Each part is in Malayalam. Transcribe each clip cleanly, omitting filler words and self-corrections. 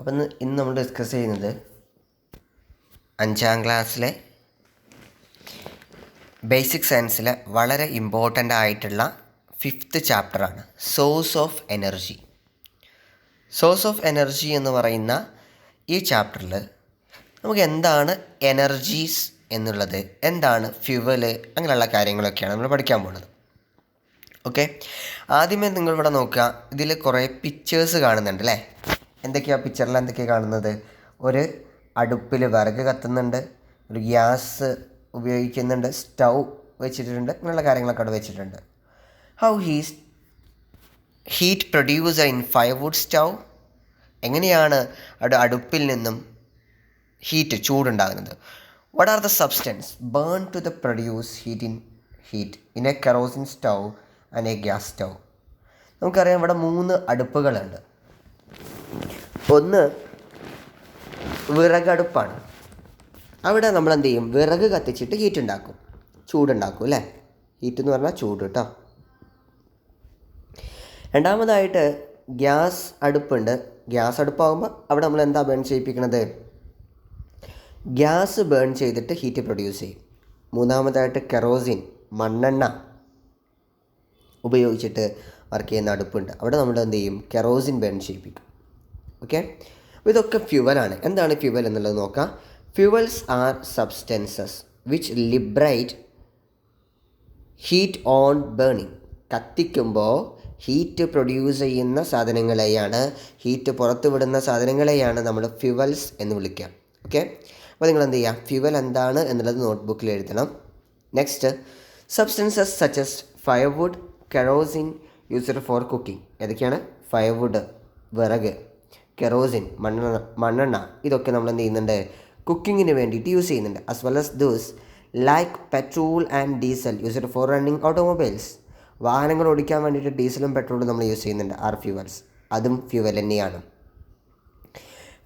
അപ്പം ഇന്ന് നമ്മൾ ഡിസ്കസ് ചെയ്യുന്നത് 5ാം ക്ലാസ്സിലെ ബേസിക് സയൻസിലെ വളരെ ഇമ്പോർട്ടൻ്റ് ആയിട്ടുള്ള 5th ചാപ്റ്ററാണ് source of energy. Source of energy എന്ന് പറയുന്ന ഈ ചാപ്റ്ററിൽ നമുക്ക് എന്താണ് എനർജീസ് എന്നുള്ളത്, എന്താണ് ഫ്യുവല്, അങ്ങനെയുള്ള കാര്യങ്ങളൊക്കെയാണ് നമ്മൾ പഠിക്കാൻ പോകുന്നത്. ഓക്കെ, ആദ്യമേ നിങ്ങളിവിടെ നോക്കുക, ഇതിൽ കുറേ പിക്ചേഴ്സ് കാണുന്നുണ്ട് അല്ലേ? എന്തൊക്കെയാണ് പിക്ചറിൽ എന്തൊക്കെയാണ് കാണുന്നത്? ഒരു അടുപ്പിൽ വിറക് കത്തുന്നുണ്ട്, ഒരു ഗ്യാസ് ഉപയോഗിക്കുന്നുണ്ട്, സ്റ്റൗ വെച്ചിട്ടുണ്ട്, അങ്ങനെയുള്ള കാര്യങ്ങളൊക്കെ അവിടെ വെച്ചിട്ടുണ്ട്. How heat producer in firewood stove, എങ്ങനെയാണ് അടുപ്പിൽ നിന്നും ചൂടുണ്ടാകുന്നത്? What are the substance burn to the produce heat in a kerosene stove and a gas stove. നമുക്കറിയാം ഇവിടെ 3 അടുപ്പുകളുണ്ട്. ഒന്ന് വിറകടുപ്പാണ്. അവിടെ നമ്മൾ എന്ത് ചെയ്യും? വിറക് കത്തിച്ചിട്ട് ഹീറ്റ് ഉണ്ടാക്കും, ചൂടുണ്ടാക്കും അല്ലേ? ഹീറ്റ് എന്ന് പറഞ്ഞാൽ ചൂട് കേട്ടോ. രണ്ടാമതായിട്ട് ഗ്യാസ് അടുപ്പുണ്ട്. ഗ്യാസ് അടുപ്പാകുമ്പോൾ അവിടെ നമ്മൾ എന്താ ബേൺ ചെയ്യിപ്പിക്കുന്നത്? ഗ്യാസ് ബേൺ ചെയ്തിട്ട് ഹീറ്റ് പ്രൊഡ്യൂസ് ചെയ്യും. മൂന്നാമതായിട്ട് കെറോസിൻ, മണ്ണെണ്ണ ഉപയോഗിച്ചിട്ട് വർക്ക് ചെയ്യുന്ന അടുപ്പുണ്ട്. അവിടെ നമ്മൾ എന്ത് ചെയ്യും? കെറോസിൻ ബേൺ ചെയ്യിപ്പിക്കും. ഓക്കെ, അപ്പോൾ ഇതൊക്കെ ഫ്യുവലാണ്. എന്താണ് ഫ്യുവൽ എന്നുള്ളത് നോക്കാം. Fuels are substances which liberate heat on burning. കത്തിക്കുമ്പോൾ ഹീറ്റ് പ്രൊഡ്യൂസ് ചെയ്യുന്ന സാധനങ്ങളെയാണ്, ഹീറ്റ് പുറത്തു വിടുന്ന സാധനങ്ങളെയാണ് നമ്മൾ ഫ്യുവൽസ് എന്ന് വിളിക്കുക. ഓക്കെ, അപ്പോൾ നിങ്ങൾ എന്ത് ചെയ്യുക? ഫ്യുവൽ എന്താണ് എന്നുള്ളത് നോട്ട്ബുക്കിൽ എഴുതണം. Next, substances such as firewood, kerosene used for cooking. ഏതൊക്കെയാണ്? ഫയർവുഡ് വിറക്, കെറോസിൻ മണ്ണെണ്ണ, ഇതൊക്കെ നമ്മൾ എന്ത് ചെയ്യുന്നുണ്ട്? കുക്കിങ്ങിന് വേണ്ടിയിട്ട് യൂസ് ചെയ്യുന്നുണ്ട്. As well as those like petrol and diesel used for running automobiles. വാഹനങ്ങൾ ഓടിക്കാൻ വേണ്ടിയിട്ട് ഡീസലും പെട്രോളും നമ്മൾ യൂസ് ചെയ്യുന്നുണ്ട്. ആർ ഫ്യൂവൽസ്, അതും ഫ്യൂവൽ തന്നെയാണ്.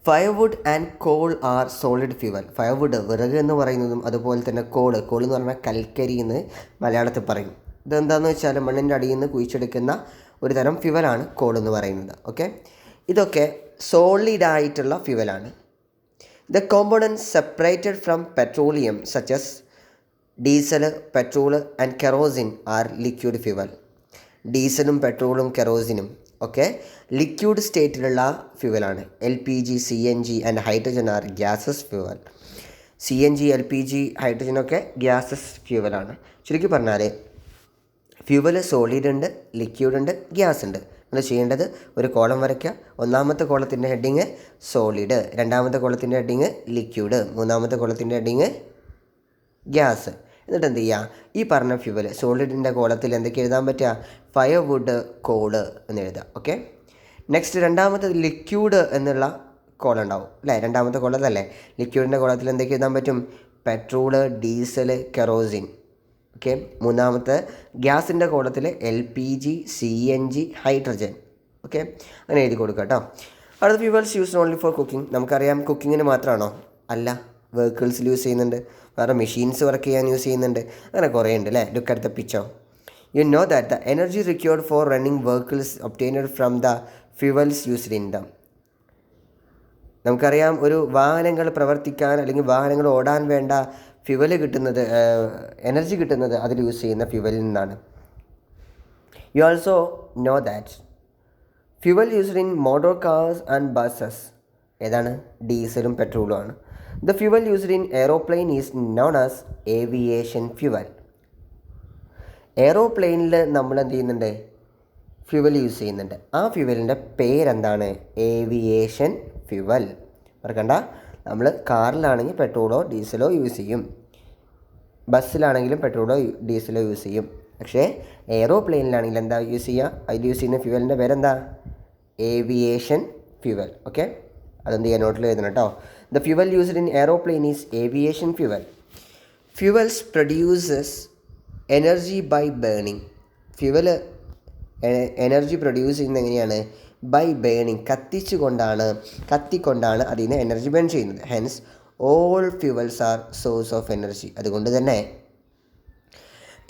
Firewood and coal are solid fuel. Firewood വിറക് എന്ന് പറയുന്നതും അതുപോലെ തന്നെ കോൾ എന്ന് പറഞ്ഞാൽ കൽക്കരി എന്ന് മലയാളത്തിൽ പറയും. ഇതെന്താണെന്ന് വെച്ചാൽ മണ്ണിൻ്റെ അടിയിൽ നിന്ന് കുഴിച്ചെടുക്കുന്ന ഒരു തരം ഫ്യൂവലാണ് കോൾ എന്ന് പറയുന്നത്. ഓക്കെ, ഇതൊക്കെ സോളിഡായിട്ടുള്ള ഫ്യൂവലാണ്. The components separated from petroleum such as diesel, petrol and kerosene are liquid fuel. ഡീസലും പെട്രോളും കെറോസിനും ഒക്കെ ലിക്വിഡ് സ്റ്റേറ്റിലുള്ള ഫ്യൂവലാണ്. LPG, CNG and hydrogen are gases fuel. CNG, LPG, ഹൈഡ്രജനൊക്കെ ഗ്യാസസ് ഫ്യൂവലാണ്. ചുരുക്കി പറഞ്ഞാൽ ഫ്യൂവൽ സോളിഡ് ഉണ്ട്, ലിക്വിഡ് ഉണ്ട്, ഗ്യാസ് ഉണ്ട്. നിങ്ങൾ ചെയ്യേണ്ടത് ഒരു കോളം വരയ്ക്കുക. ഒന്നാമത്തെ കോളത്തിൻ്റെ ഹെഡിങ് സോളിഡ്, രണ്ടാമത്തെ കോളത്തിൻ്റെ ഹെഡിങ് ലിക്വിഡ്, മൂന്നാമത്തെ കോളത്തിൻ്റെ ഹെഡിങ് ഗ്യാസ്. എന്നിട്ട് എന്ത് ചെയ്യുക? ഈ പറഞ്ഞ ഫ്യൂവൽ സോളിഡിൻ്റെ കോളത്തിൽ എന്തൊക്കെ എഴുതാൻ പറ്റുക? ഫയർവുഡ്, കോള് എന്ന് എഴുതുക. ഓക്കെ, നെക്സ്റ്റ് രണ്ടാമത്തെ ലിക്വിഡ് എന്നുള്ള കോളം ഉണ്ടാവും അല്ലേ? രണ്ടാമത്തെ കോളത്തല്ലേ? ലിക്വിഡിൻ്റെ കോളത്തിൽ എന്തൊക്കെ എഴുതാൻ പറ്റും? Petrol, diesel, kerosene. ഓക്കെ, മൂന്നാമത്തെ ഗ്യാസിൻ്റെ കോളത്തിൽ LPG, CNG, ഹൈഡ്രജൻ. ഓക്കെ, അങ്ങനെ എഴുതി കൊടുക്കുക കേട്ടോ. അടുത്ത fuels used only four cooking. നമുക്കറിയാം കുക്കിങ്ങിന് മാത്രമാണോ? അല്ല, വെഹിക്കിൾസിൽ യൂസ് ചെയ്യുന്നുണ്ട്, വേറെ മെഷീൻസ് വർക്ക് ചെയ്യാൻ യൂസ് ചെയ്യുന്നുണ്ട്, അങ്ങനെ കുറേ ഉണ്ട് അല്ലേ? Look at the picture. You know that the energy required for running vehicles obtained from the fuels used in them. നമുക്കറിയാം ഒരു വാഹനങ്ങൾ പ്രവർത്തിക്കാൻ അല്ലെങ്കിൽ വാഹനങ്ങൾ ഓടാൻ വേണ്ട ഫ്യൂവൽ കിട്ടുന്നത്, എനർജി കിട്ടുന്നത് അതിൽ യൂസ് ചെയ്യുന്ന ഫ്യൂവലിൽ നിന്നാണ്. You also know that fuel used in motor cars and buses ഏതാണ്? ഡീസലും പെട്രോളും ആണ്. The fuel used in aeroplane is known as aviation fuel. എയ്റോപ്ലെയിനിൽ നമ്മൾ എന്ത് ചെയ്യുന്നുണ്ട്? ഫ്യൂവൽ യൂസ് ചെയ്യുന്നുണ്ട്. ആ ഫ്യൂവലിൻ്റെ പേരെന്താണ്? Aviation fuel. മറക്കണ്ട, നമ്മൾ കാറിലാണെങ്കിൽ പെട്രോളോ ഡീസലോ യൂസ് ചെയ്യും, ബസ്സിലാണെങ്കിലും പെട്രോളോ ഡീസലോ യൂസ് ചെയ്യും. പക്ഷേ എയ്റോപ്ലെയിനിലാണെങ്കിൽ എന്താ യൂസ് ചെയ്യുക? അതിൽ യൂസ് ചെയ്യുന്ന ഫ്യൂവലിൻ്റെ പേരെന്താ? Aviation fuel. ഓക്കെ, അതെന്ത് ചെയ്യാൻ നോട്ടിൽ എഴുതണം കേട്ടോ. The fuel used in aeroplane is aviation fuel. Fuels produces energy by burning. Fuel energy produce ചെയ്യുന്നത് എങ്ങനെയാണ്? ബൈ ബേണിംഗ്, കത്തിക്കൊണ്ടാണ് അതിൽ നിന്ന് എനർജി ബേൺ ചെയ്യുന്നത്. Hence all fuels are source of energy. അതുകൊണ്ട് തന്നെ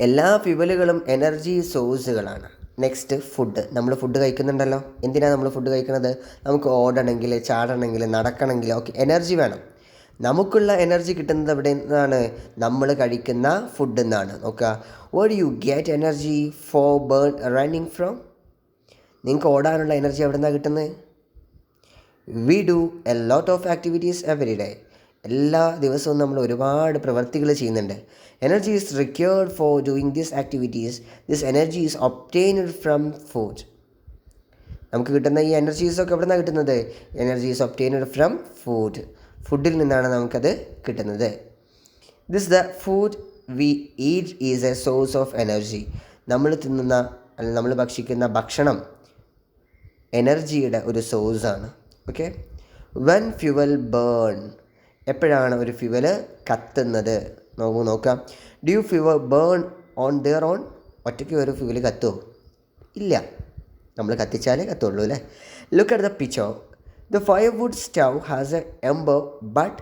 എല്ലാ ഫ്യൂവലുകളും എനർജി സോഴ്സുകളാണ്. Next food. നമ്മൾ ഫുഡ് കഴിക്കുന്നുണ്ടല്ലോ. എന്തിനാണ് നമ്മൾ ഫുഡ് കഴിക്കുന്നത്? നമുക്ക് ഓടണമെങ്കിൽ, ചാടണമെങ്കിൽ, നടക്കണമെങ്കിൽ ഒക്കെ എനർജി വേണം. നമുക്കുള്ള എനർജി കിട്ടുന്നത് എവിടെ നിന്നാണ്? നമ്മൾ കഴിക്കുന്ന ഫുഡിൽ നിന്നാണ്. നോക്കുക, where you get energy for running from? നിങ്ങൾക്ക് ഓടാനുള്ള എനർജി എവിടെ നിന്നാണ് കിട്ടുന്നത്? We do a lot of activities every day. എല്ലാ ദിവസവും നമ്മൾ ഒരുപാട് പ്രവർത്തികൾ ചെയ്യുന്നുണ്ട്. Energy is required for doing these activities. This energy is obtained from food. നമുക്ക് കിട്ടുന്ന ഈ എനർജീസൊക്കെ എവിടെ നിന്നാണ് കിട്ടുന്നത്? Energy is obtained from food. ഫുഡിൽ നിന്നാണ് നമുക്കത് കിട്ടുന്നത്. This the food we eat is a source of energy. നമ്മൾ തിന്നുന്ന അല്ലെങ്കിൽ നമ്മൾ ഭക്ഷിക്കുന്ന ഭക്ഷണം എനർജിയുടെ ഒരു സോഴ്സാണ്. ഓക്കെ. വെൻ ഫ്യുവൽ ബേൺ, എപ്പോഴാണ് ഒരു ഫ്യുവല് കത്തുന്നത്? നോക്കാം. Do you fuel burn on their own? ഒറ്റയ്ക്ക് ഒരു ഫ്യുവല് കത്തുമോ? ഇല്ല, നമ്മൾ കത്തിച്ചാലേ കത്തുള്ളൂ അല്ലേ. Look at the picture. The firewood stove has an ember, but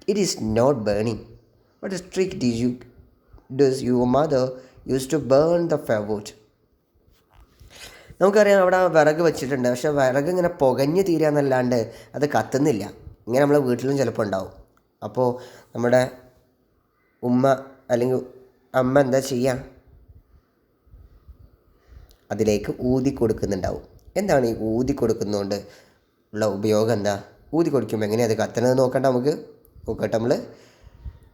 it is not burning. What a trick does your mother use to burn the firewood? നമുക്കറിയാം, അവിടെ വിറക് വെച്ചിട്ടുണ്ട്. പക്ഷേ വിറക് ഇങ്ങനെ പുകഞ്ഞ് തീരാന്നല്ലാണ്ട് അത് കത്തുന്നില്ല. ഇങ്ങനെ നമ്മളെ വീട്ടിലും ചിലപ്പോൾ ഉണ്ടാവും. അപ്പോൾ നമ്മുടെ ഉമ്മ അല്ലെങ്കിൽ അമ്മ എന്താ ചെയ്യുക? അതിലേക്ക് ഊതി കൊടുക്കുന്നുണ്ടാവും. എന്താണ് ഈ ഊതി കൊടുക്കുന്നതുകൊണ്ട് ഉള്ള ഉപയോഗം? എന്താ ഊതി കൊടുക്കുമ്പോൾ എങ്ങനെയാണ് അത് കത്തണത് നോക്കട്ടെ. നോക്കട്ടെ നമ്മൾ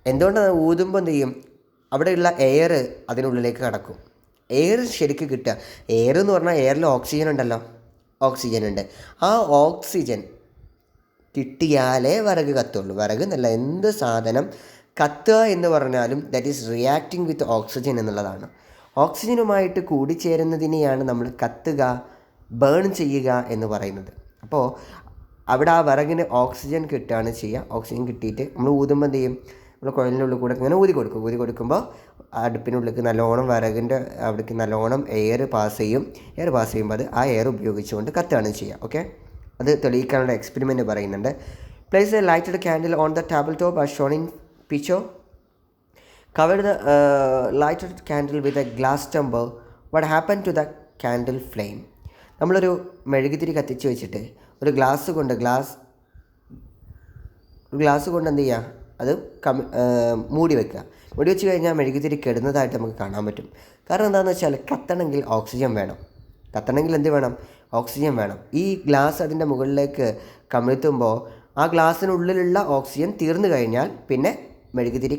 എന്തുകൊണ്ടാണ് ഊതുമ്പോൾ എന്ത് ചെയ്യും? അവിടെയുള്ള എയർ അതിനുള്ളിലേക്ക് കടക്കും. എയർ ശരിക്ക് കിട്ടുക. എയർ എന്ന് പറഞ്ഞാൽ എയറിൽ ഓക്സിജൻ ഉണ്ടല്ലോ, ഓക്സിജൻ ഉണ്ട്. ആ ഓക്സിജൻ കിട്ടിയാലേ വിറക് കത്തുള്ളൂ. വിറക് എന്നല്ല, എന്ത് സാധനം കത്തുക എന്ന് പറഞ്ഞാലും that is reacting with oxygen എന്നുള്ളതാണ്. ഓക്സിജനുമായിട്ട് കൂടിച്ചേരുന്നതിനെയാണ് നമ്മൾ കത്തുക, ബേൺ ചെയ്യുക എന്ന് പറയുന്നത്. അപ്പോൾ അവിടെ ആ വിറകിന് ഓക്സിജൻ കിട്ടുകയാണ് ചെയ്യുക. ഓക്സിജൻ കിട്ടിയിട്ട് നമ്മൾ ഊതുമ്പോൾ എന്ത് ചെയ്യും? നമ്മൾ കുഴലിൻ്റെ ഉള്ളിൽ കൂടെ ഇങ്ങനെ ഊതി കൊടുക്കുമ്പോൾ അടുപ്പിനുള്ളിലേക്ക് നല്ലോണം വിറകിൻ്റെ അവിടേക്ക് നല്ലോണം എയർ പാസ് ചെയ്യും. എയർ പാസ് ചെയ്യുമ്പോൾ അത് ആ എയർ ഉപയോഗിച്ചുകൊണ്ട് കത്തുകയാണ് ചെയ്യുക. ഓക്കെ. അത് തെളിയിക്കാനുള്ള എക്സ്പെരിമെൻറ്റ് പറയുന്നുണ്ട്. Place A lighted candle on the table top as shown in picture. Cover the lighted candle with a glass tumbler. What happened to the candle flame? നമ്മളൊരു മെഴുകുതിരി കത്തിച്ച് വെച്ചിട്ട് ഒരു ഗ്ലാസ് കൊണ്ട് എന്ത് ചെയ്യുക? അത് മൂടി വെക്കുക. മൂടി വെച്ച് കഴിഞ്ഞാൽ മെഴുകുതിരി കെടുന്നതായിട്ട് നമുക്ക് കാണാൻ പറ്റും. കാരണം എന്താണെന്ന് വെച്ചാൽ കത്തണമെങ്കിൽ ഓക്സിജൻ വേണം. കത്തണമെങ്കിൽ എന്ത് വേണം? ഓക്സിജൻ വേണം. ഈ ഗ്ലാസ് അതിൻ്റെ മുകളിലേക്ക് കമിഴ്ത്തുമ്പോൾ ആ ഗ്ലാസ്സിനുള്ളിലുള്ള ഓക്സിജൻ തീർന്നു കഴിഞ്ഞാൽ പിന്നെ മെഴുകുതിരി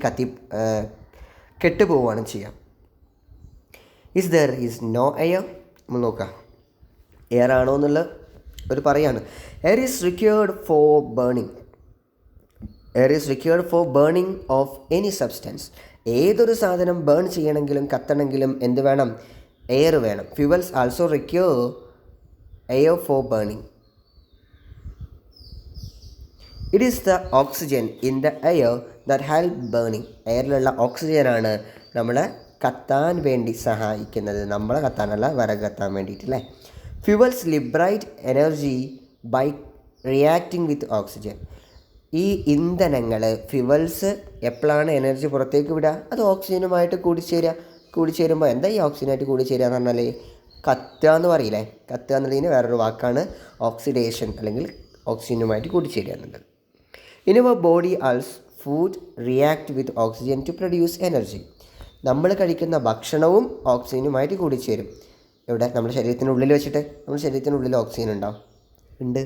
കെട്ടുപോവുകയാണ് ചെയ്യുക. Is there is no air? നമ്മൾ നോക്കാം, എയർ ആണോ എന്നുള്ള ഒരു പറയാണ്. Air is required for burning. Air is required for burning of any substance. ഏതൊരു സാധനം ബേൺ ചെയ്യണമെങ്കിലും കത്തണമെങ്കിലും എന്ത് വേണം? എയർ വേണം. Fuels also require air for burning. It is the oxygen in the air that help burning. എയറിലുള്ള ഓക്സിജനാണ് നമ്മളെ കത്താൻ വേണ്ടി സഹായിക്കുന്നത്. നമ്മളെ കത്താനല്ല, വിറക് കത്താൻ വേണ്ടിയിട്ട് അല്ലേ. Fuels liberate energy by reacting with oxygen. ഈ ഇന്ധനങ്ങൾ ഫ്യൂവൽസ് എപ്പോഴാണ് എനർജി പുറത്തേക്ക് വിടുക? അത് ഓക്സിജനുമായിട്ട് കൂടിച്ചേരുമ്പോൾ എന്താ ഈ ഓക്സിജനായിട്ട് കൂടിച്ചേരുക എന്ന് പറഞ്ഞാൽ കത്തുക എന്ന് പറയില്ലേ. കത്തുക എന്നുള്ളതിന് വേറൊരു വാക്കാണ് ഓക്സിഡേഷൻ, അല്ലെങ്കിൽ ഓക്സിജനുമായിട്ട് കൂടിച്ചേരുക എന്നുള്ളത്. In our body all's food react with oxygen to produce energy. നമ്മൾ കഴിക്കുന്ന ഭക്ഷണവും ഓക്സിജനുമായിട്ട് കൂടിച്ചേരും. ഇവിടെ നമ്മുടെ ശരീരത്തിനുള്ളിൽ വെച്ചിട്ട്, നമ്മുടെ ശരീരത്തിനുള്ളിൽ ഓക്സിജൻ ഉണ്ടാവും. ഉണ്ട്.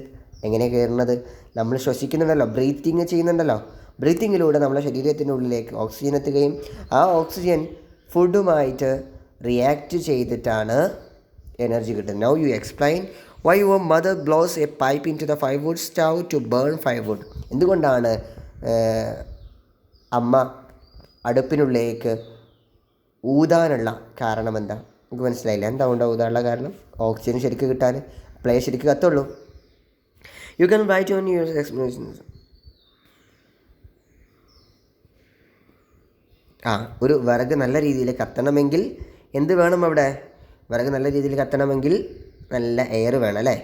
എങ്ങനെയാണ് കയറുന്നത്? നമ്മൾ ശ്വസിക്കുന്നുണ്ടല്ലോ, ബ്രീത്തിങ് ചെയ്യുന്നുണ്ടല്ലോ. ബ്രീത്തിങ്ങിലൂടെ നമ്മുടെ ശരീരത്തിനുള്ളിലേക്ക് ഓക്സിജൻ എത്തുകയും ആ ഓക്സിജൻ ഫുഡുമായിട്ട് റിയാക്റ്റ് ചെയ്തിട്ടാണ് എനർജി കിട്ടുന്നത്. Now you explain why your mother blows a pipe into the firewood stove to burn firewood. എന്തുകൊണ്ടാണ് അമ്മ അടുപ്പിനുള്ളിലേക്ക് ഊതാനുള്ള കാരണം? എന്താ നമുക്ക് മനസ്സിലായില്ല? എന്താ ഊതാനുള്ള കാരണം? ഓക്സിജൻ ശരിക്കും കിട്ടാൻ, അപ്പോഴേ ശരിക്കും കത്തുള്ളൂ. You can write on your explanations. ഒരു വിറക് നല്ല രീതിയിൽ കത്തണമെങ്കിൽ എന്ത് വേണം? അവിടെ വിറക് നല്ല രീതിയിൽ കത്തണമെങ്കിൽ നല്ല എയർ വേണം അല്ലേ.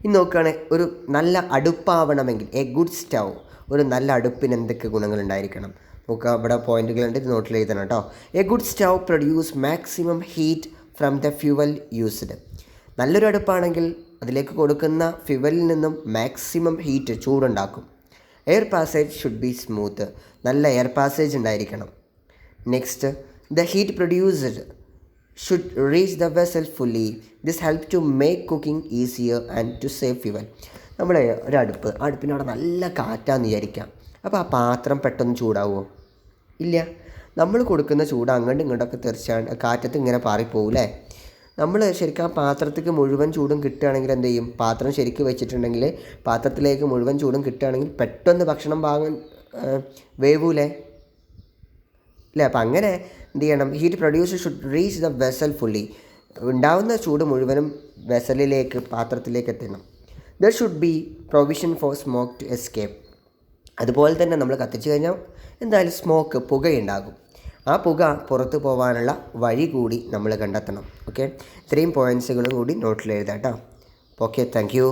ഇനി നോക്കുകയാണെങ്കിൽ ഒരു നല്ല അടുപ്പാവണമെങ്കിൽ, എ ഗുഡ് സ്റ്റൗ, ഒരു നല്ല അടുപ്പിന് എന്തൊക്കെ ഗുണങ്ങളുണ്ടായിരിക്കണം നോക്കുക. ഇവിടെ പോയിന്റുകളുണ്ട്, ഇത് നോട്ടിൽ എഴുതണം കേട്ടോ. A good stove produce maximum heat from the fuel used. നല്ലൊരു അടുപ്പാണെങ്കിൽ അതിലേക്ക് കൊടുക്കുന്ന ഫ്യൂവലിൽ നിന്നും മാക്സിമം ഹീറ്റ് ചൂടുണ്ടാക്കും. Air passage should be smooth. നല്ല എയർ പാസേജ് ഉണ്ടായിരിക്കണം. Next, the heat produced should reach the vessel fully. This help to make cooking easier and to save fuel. നമ്മുടെ അടുപ്പിനവിടെ നല്ല കാറ്റാന്ന് വിചാരിക്കാം. അപ്പോൾ ആ പാത്രം പെട്ടെന്ന് ചൂടാവുമോ? ഇല്ല. നമ്മൾ കൊടുക്കുന്ന ചൂട് അങ്ങോട്ടും ഇങ്ങോട്ടൊക്കെ തെറിച്ചാണ്ട് കാറ്റത്ത് ഇങ്ങനെ പാറിപ്പോകൂലേ. നമ്മൾ ശരിക്കും ആ പാത്രത്തേക്ക് മുഴുവൻ ചൂടും കിട്ടുകയാണെങ്കിൽ എന്ത് ചെയ്യും? പാത്രം ശരിക്ക് വെച്ചിട്ടുണ്ടെങ്കിൽ പാത്രത്തിലേക്ക് മുഴുവൻ ചൂടും കിട്ടുകയാണെങ്കിൽ പെട്ടെന്ന് ഭക്ഷണം വേവൂലേ അല്ലേ? അപ്പം അങ്ങനെ എന്ത് ചെയ്യണം? Heat produce should reach the vessel fully. ഉണ്ടാവുന്ന ചൂട് മുഴുവനും വെസലിലേക്ക് പാത്രത്തിലേക്ക് എത്തണം. There should be provision for smoke to escape. അതുപോലെ തന്നെ നമ്മൾ കത്തിച്ച് കഴിഞ്ഞാൽ എന്തായാലും പുകയുണ്ടാകും. ആ പുക പുറത്ത് പോകാനുള്ള വഴി കൂടി നമ്മൾ കണ്ടെത്തണം. ഓക്കെ, ഇത്രയും പോയിൻറ്റ്സുകളും കൂടി നോട്ടിൽ എഴുതാം കേട്ടോ. Okay, thank you.